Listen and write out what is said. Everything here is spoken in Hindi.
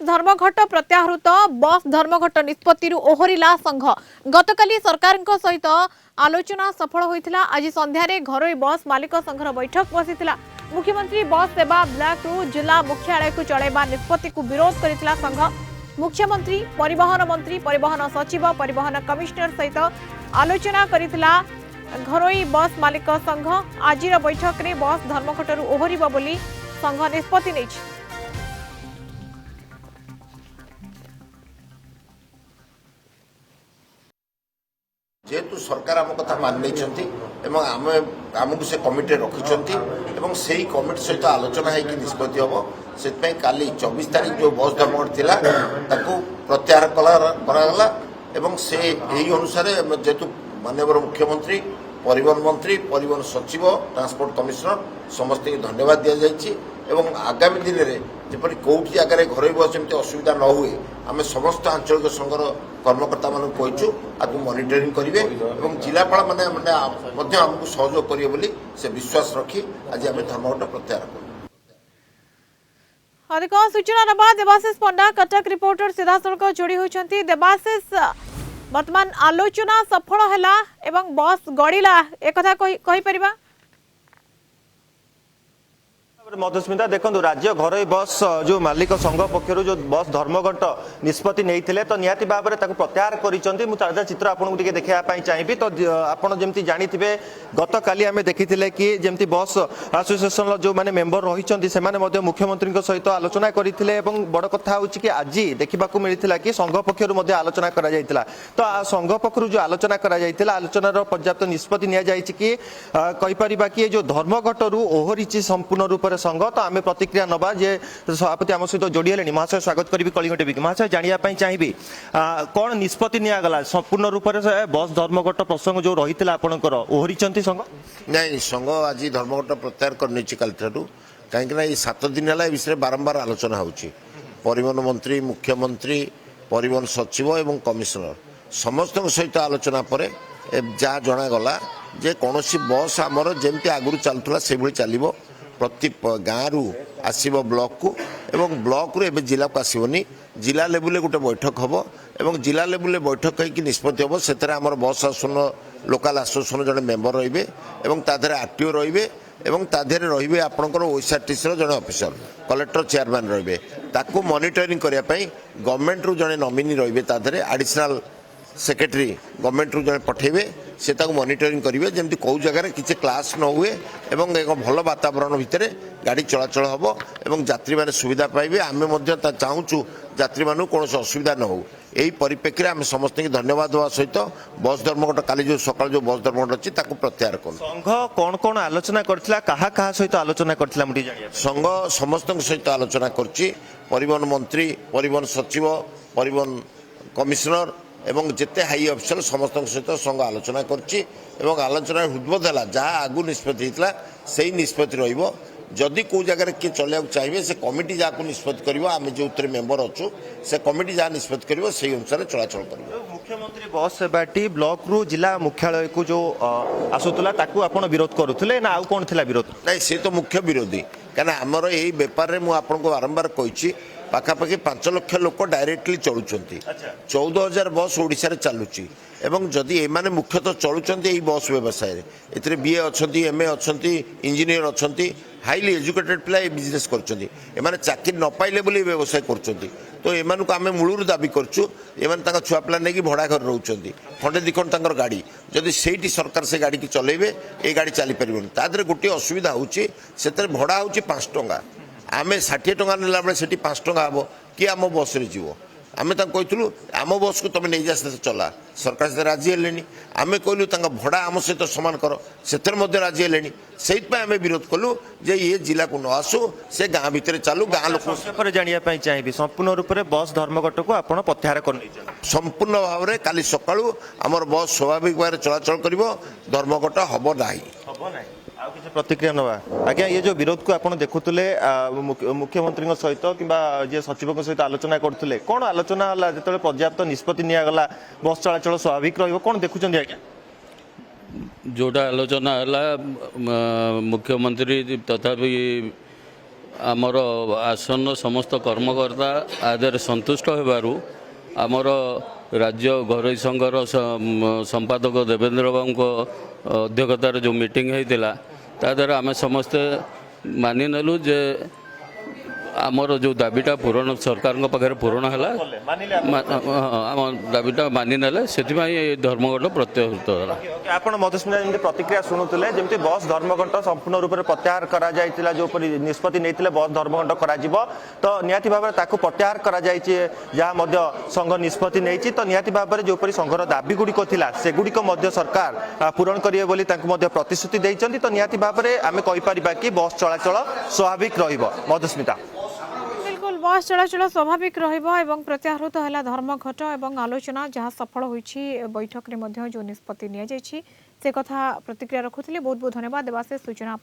धर्मघट प्रत्याहृत बस धर्मघट निष्पत्ति ओहरिला संघ गतकाली सरकार सहित आलोचना सफल होता। आज संध्यारे घरोई बस मालिक संघर बैठक बसी। मुख्यमंत्री बस सेवा ब्लॉक जिला मुख्यालय को चलैबा निष्पत्ति को विरोध करथिला संघ। मुख्यमंत्री परिवहन मंत्री परिवहन सचिव परिवहन कमिश्नर सहित आलोचना करथिला घरोई बस मालिक संघ। आज बैठक में बस धर्मघट ओहरिब बोली संघ निष्पत्ति नेछि। जेहेतु सरकार आम कथा मान नहीं आमको से कमिटी रखी से कमिटी सहित आलोचना होगी निष्पत्ति हम से काली 24 तारीख जो बस धर्मघट थिला ताकू प्रत्याहार करागला एवं से यही अनुसार जेहेतु माननीय मुख्यमंत्री परिवहन मंत्री परिवहन सचिव ट्रांसपोर्ट कमिश्नर समस्त धन्यवाद दि जाइए एवं आगामी दिन में जपरी कौट जगह घर बस जमी असुविधा न हुए आम समस्त आंचलिक संघर कर्मकर्ता मान कहूँ आपको मॉनिटरिंग करेंगे और जिलापाल मैंने आमको सहयोग करेंगे बोली से विश्वास रखी आज आम धर्मघट प्रत्याहार कर। अधिक सूचना नवा देवाशीष पंडा कटक रिपोर्टर सीधासख जोड़ी होती। देवाशीष वर्तमान आलोचना सफल है एवं बस गड़िला एक कही परिबा। मधुस्मिता देखो राज्य घरोई बस जो मालिक संघ पक्षर जो बस धर्मघट निष्पत्ति नहीं तो निहाती भाव में प्रत्याहार कर चित्र आपको देखापी चाहिए। तो आपड़ जमी जानी गत काली आम देखी कि जमी बस एसोसिएशन जो मैंने मेंबर रही से मुख्यमंत्री सहित आलोचना करते बड़ कथा हूँ कि आज देखा मिलता कि संघ पक्षर आलोचना कर तो संघ पक्षर जो आलोचना कर आलोचनार पर्याप्त निष्पत्ति नि कहीपर कि जो धर्मघट ओहरी संपूर्ण रूप से संघ। तो आम प्रतिक्रिया नवा जे सभापति आम सहित जोड़ी है महाशय स्वागत करी कलिंग टीवी महाशय जानापी चाहिए कौन निष्पत्ति निगला संपूर्ण रूप से बस धर्मघट प्रसंग जो रही है आपंकर ओहरी संघ नहीं संघ आज धर्मघट प्रत्याहार कर कहीं 7 दिन है विषय बारंबार आलोचना होची परिवहन मंत्री मुख्यमंत्री परिवहन सचिव एवं कमिश्नर समस्त सहित आलोचना पर जहाँ जनागला जे कौन बस आमर जमी आगुरी चलूला से चलो प्रति गाँव आसब ब्लॉक को एवं ब्लॉक रू जिला को आसबनी जिला लेवल गोटे बैठक हम और जिला लेवल बैठक होगी निष्पत्ति हम से बस आसन लोकाल आसोसिएशन जड़े मेम्बर रे और आरटीओ रे एवं तादेह रे आपंकर ओएसआरटीसी जड़े ऑफिसर कलेक्टर चेयरमैन रे ताकू मॉनिटरिंग करने गवर्नमेंट रू जड़े नॉमिनी रे एडिशनल सेक्रेटरी गवर्नमेंट रू जड़े पठेबे से मॉनिटरिंग करेंगे जमी कौ जगह किसी क्लास न हुए एवं एक भल वातावरण भितर गाड़ी चलाचल हम और यात्री मैंने सुविधा पाइबे आम चाहूँ यात्री मानू कौन असुविधा न हो यही परिप्रेक्षी आम समस्त धन्यवाद देवा सहित बस धर्मघट काली जो सकाल जो बस धर्मघट अच्छी प्रत्याहार कर। संघ कौन कौन आलोचना करता सहित आलोचना करता संघ समस्त सहित आलोचना कर परिवहन मंत्री परिवहन सचिव परिवहन कमिश्नर एवं जिते हाई अफिसर समस्त सहित संघ आलोचना करछि एवं आलोचना हृदबोध है जहाँ आगु निष्पत्ति होता से निष्पत्ति रदि कौ जगह किए चलने चाहिए से कमिटी जहाँ निष्पत्ति कर आम जो मेम्बर अच्छु से कमिटी जहाँ निष्पत्ति कर से अनुसार चलाचल कर। मुख्यमंत्री बस सेवाटी ब्लॉक रू जिला मुख्यालय को जो आसूला आपड़ विरोध करुले ना आउ कौन थिला विरोध नहीं से तो मुख्य विरोधी कहीं आमर यही बेपार में मुझे बारंबार कही पाखापाखि 5 लाख लोक डायरेक्टली चलुंट 14,000 बस ओडिशा चलुची एवं जदि एमाने मुख्यतः चलुंट बस व्यवसाय ए बीए अच्छा एमए अच्छा इंजीनियर अच्छा हाईली एजुकेटेड पिला बिजनेस कर चाकरी न पाइले बोली व्यवसाय कर तो एमानू आम मूलर दाबी करूँ एम छुआ पिला नहीं भड़ा घर रोच खंडे दिखंड गाड़ी जदि से सरकार से गाड़ी की चलेबे ये गाड़ी चली पार तादे गोटे असुविधा होची भड़ा हो 5 टंका आम 60 टंका नेला बेले से 5 टंका हम किए आम बस रे जीव आम कहूँ आम बस को तुम नहीं जा चला सरकार से राजी है आम कहलु भड़ा आम सहित सामान कर से राजी है से आम विरोध कलु जे ये जिला को न आसू से गाँ भितर चलू गाँ लोक जानापी चाहिए संपूर्ण रूप से बस धर्मघट को आप प्रत्याहार कर संपूर्ण भाव में काली सकाळू आमर बस स्वाभाविक भाव चलाचल कर धर्मघट हम ना प्रतिक्रिया नवा आज्ञा ये जो विरोध को आप देखुले मुख्यमंत्री सहित कि सचिव सहित आलोचना करते कौन आलोचना है जो पर्याप्त निष्पत्ति निगला बस चलाचल स्वाभाविक रहा देखुं आज्ञा जोटा आलोचना है मुख्यमंत्री तथा आमर आसन्न समस्त कर्मकर्ता आदि संतुष्ट होबारु आमर राज्य घरोई संघर संपादक देवेंद्र बाबू को अध्यक्षतार जो मीटिंग होता ता द्वारा आम समस्ते मानि नेलु जे आमर जो दाबीटा पूरण सरकार पाखे पूरण है आम दाबीटा मानि नेले से धर्मघट प्रत्याहृत है। ଆପଣ ମଧୁସ୍ମିତା ଯେମିତି ପ୍ରତିକ୍ରିୟା ଶୁଣୁଥିଲେ ଯେମିତି ବସ୍ ଧର୍ମଘଟ ସମ୍ପୂର୍ଣ୍ଣ ରୂପରେ ପ୍ରତ୍ୟାହାର କରାଯାଇଥିଲା ଯେଉଁପରି ନିଷ୍ପତ୍ତି ନେଇଥିଲେ ବସ୍ ଧର୍ମଘଟ କରାଯିବ ତ ନିହାତି ଭାବରେ ତାକୁ ପ୍ରତ୍ୟାହାର କରାଯାଇଛି ଯାହା ମଧ୍ୟ ସଂଘ ନିଷ୍ପତ୍ତି ନେଇଛି ତ ନିହାତି ଭାବରେ ଯେଉଁପରି ସଂଘର ଦାବି ଗୁଡ଼ିକ ଥିଲା ସେଗୁଡ଼ିକ ମଧ୍ୟ ସରକାର ପୂରଣ କରିବେ ବୋଲି ତାଙ୍କୁ ମଧ୍ୟ ପ୍ରତିଶ୍ରୁତି ଦେଇଛନ୍ତି ତ ନିହାତି ଭାବରେ ଆମେ କହିପାରିବା କି ବସ୍ ଚଳାଚଳ ସ୍ୱାଭାବିକ ରହିବ। ମଧୁସ୍ମିତା बिल्कुल बस चलाचल स्वाभाविक रहिबो प्रत्याहृत है धर्मघट और आलोचना जहाँ सफल होइछि बैठक में जो निष्पत्ति निया जाइछि से कथा प्रतिक्रिया रखुथिले। बहुत बहुत धन्यवाद देवाशेष सूचना।